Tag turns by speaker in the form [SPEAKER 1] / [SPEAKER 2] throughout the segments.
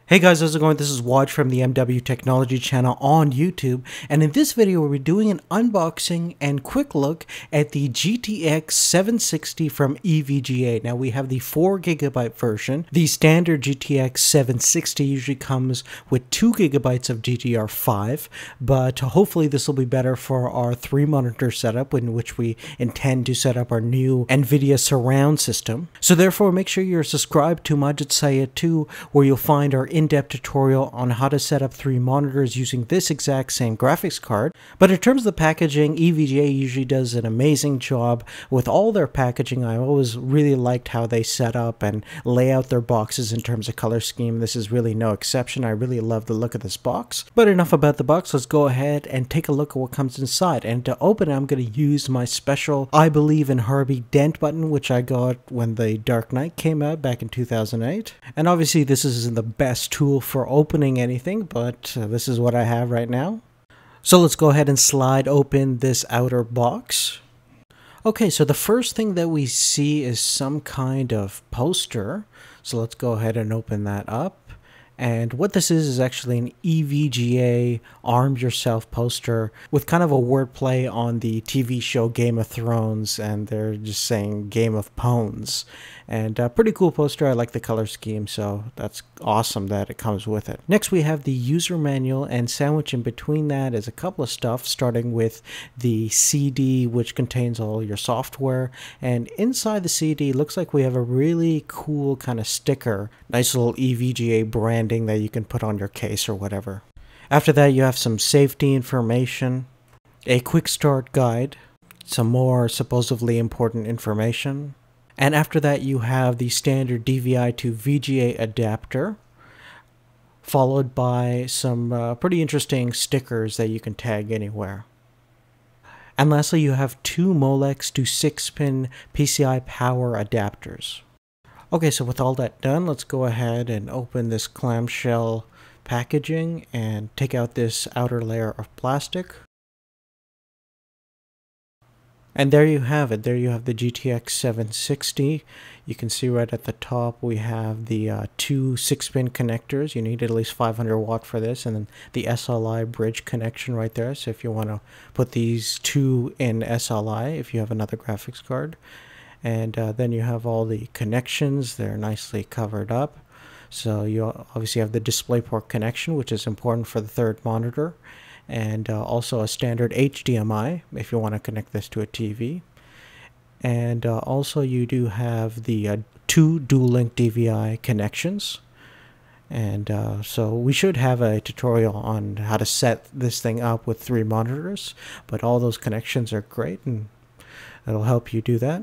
[SPEAKER 1] Hey guys, how's it going? This is Waj from the MW Technology channel on YouTube, and in this video we'll be doing an unboxing and quick look at the GTX 760 from EVGA. Now we have the 4GB version. The standard GTX 760 usually comes with 2GB of DDR5, but hopefully this will be better for our 3-monitor setup in which we intend to set up our new NVIDIA surround system. So therefore make sure you're subscribed to Majid Sayed 2, where you'll find our in-depth tutorial on how to set up 3 monitors using this exact same graphics card. But in terms of the packaging, EVGA usually does an amazing job with all their packaging. I always really liked how they set up and lay out their boxes in terms of color scheme. This is really no exception. I really love the look of this box. But enough about the box, let's go ahead and take a look at what comes inside. And to open it, I'm going to use my special I Believe in Herbie dent button, which I got when the Dark Knight came out back in 2008. And obviously this isn't the best tool for opening anything, but this is what I have right now. So let's go ahead and slide open this outer box. Okay, so the first thing that we see is some kind of poster. So let's go ahead and open that up. And what this is actually an EVGA Arm Yourself poster with kind of a wordplay on the TV show Game of Thrones, and they're just saying Game of Pones. And a pretty cool poster. I like the color scheme, so that's awesome that it comes with it. Next we have the user manual, and sandwiched in between that is a couple of stuff, starting with the CD, which contains all your software. And inside the CD looks like we have a really cool kind of sticker, nice little EVGA branding that you can put on your case or whatever. After that you have some safety information, a quick start guide, some more supposedly important information, and after that you have the standard DVI to VGA adapter, followed by some pretty interesting stickers that you can tag anywhere. And lastly you have 2 Molex to 6-pin PCI power adapters. Okay, so with all that done, let's go ahead and open this clamshell packaging and take out this outer layer of plastic. And there you have it. There you have the GTX 760. You can see right at the top we have the 2 6-pin connectors. You need at least 500 watt for this, and then the SLI bridge connection right there. So if you want to put these 2 in SLI, if you have another graphics card. And then you have all the connections. They're nicely covered up. So you obviously have the DisplayPort connection, which is important for the 3rd monitor. And also a standard HDMI if you want to connect this to a TV. And also you do have the 2 dual-link DVI connections. And so we should have a tutorial on how to set this thing up with 3 monitors. But all those connections are great, and it'll help you do that.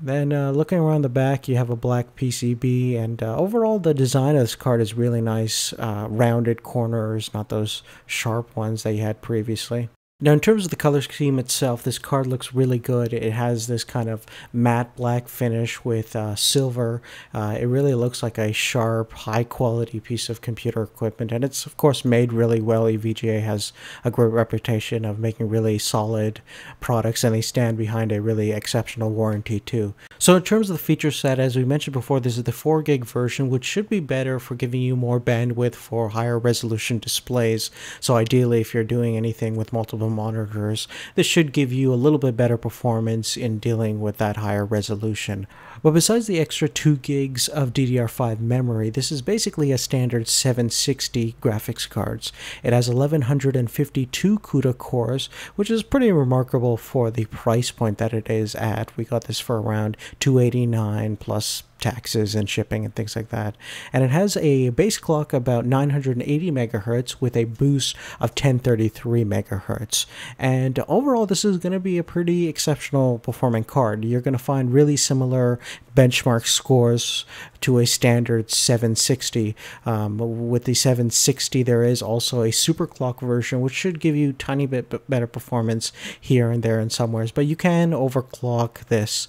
[SPEAKER 1] Then looking around the back, you have a black PCB, and overall the design of this card is really nice. Rounded corners, not those sharp ones that you had previously. Now in terms of the color scheme itself, this card looks really good. It has this kind of matte black finish with silver. It really looks like a sharp, high quality piece of computer equipment, and it's of course made really well. EVGA has a great reputation of making really solid products, and they stand behind a really exceptional warranty too. So in terms of the feature set, as we mentioned before, this is the 4GB version, which should be better for giving you more bandwidth for higher resolution displays. So ideally if you're doing anything with multiple monitors, this should give you a little bit better performance in dealing with that higher resolution. But besides the extra 2 gigs of DDR5 memory, this is basically a standard 760 graphics cards. It has 1152 CUDA cores, which is pretty remarkable for the price point that it is at. We got this for around $289 plus taxes and shipping and things like that. And it has a base clock about 980 megahertz with a boost of 1033 megahertz. And overall, this is going to be a pretty exceptional performing card. You're going to find really similar benchmark scores to a standard 760. With the 760, there is also a superclock version, which should give you a tiny bit better performance here and there in some ways, but you can overclock this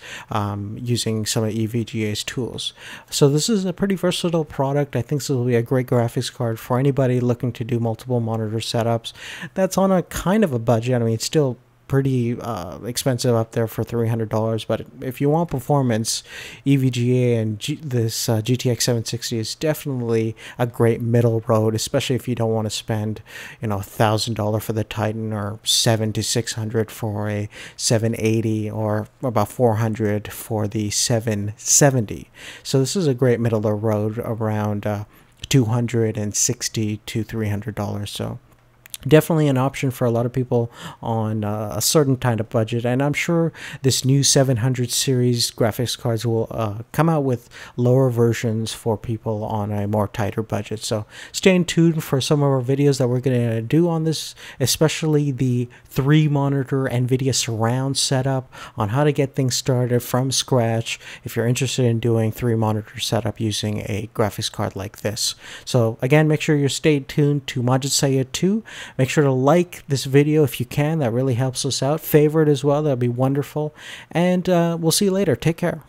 [SPEAKER 1] using some of EVGA's tools. So this is a pretty versatile product. I think this will be a great graphics card for anybody looking to do multiple monitor setups that's on a kind of a budget. I mean, it's still pretty expensive up there for $300. But if you want performance, EVGA and this GTX 760 is definitely a great middle road, especially if you don't want to spend, you know, $1,000 for the Titan, or $700 to $600 for a 780, or about $400 for the 770. So this is a great middle road around $260 to $300. So definitely an option for a lot of people on a certain kind of budget. And I'm sure this new 700 series graphics cards will come out with lower versions for people on a more tighter budget. So stay tuned for some of our videos that we're going to do on this, especially the 3-monitor NVIDIA surround setup, on how to get things started from scratch if you're interested in doing 3-monitor setup using a graphics card like this. So again, make sure you stay tuned to Majid Sayed 2. Make sure to like this video if you can. That really helps us out. Favorite as well. That would be wonderful. And we'll see you later. Take care.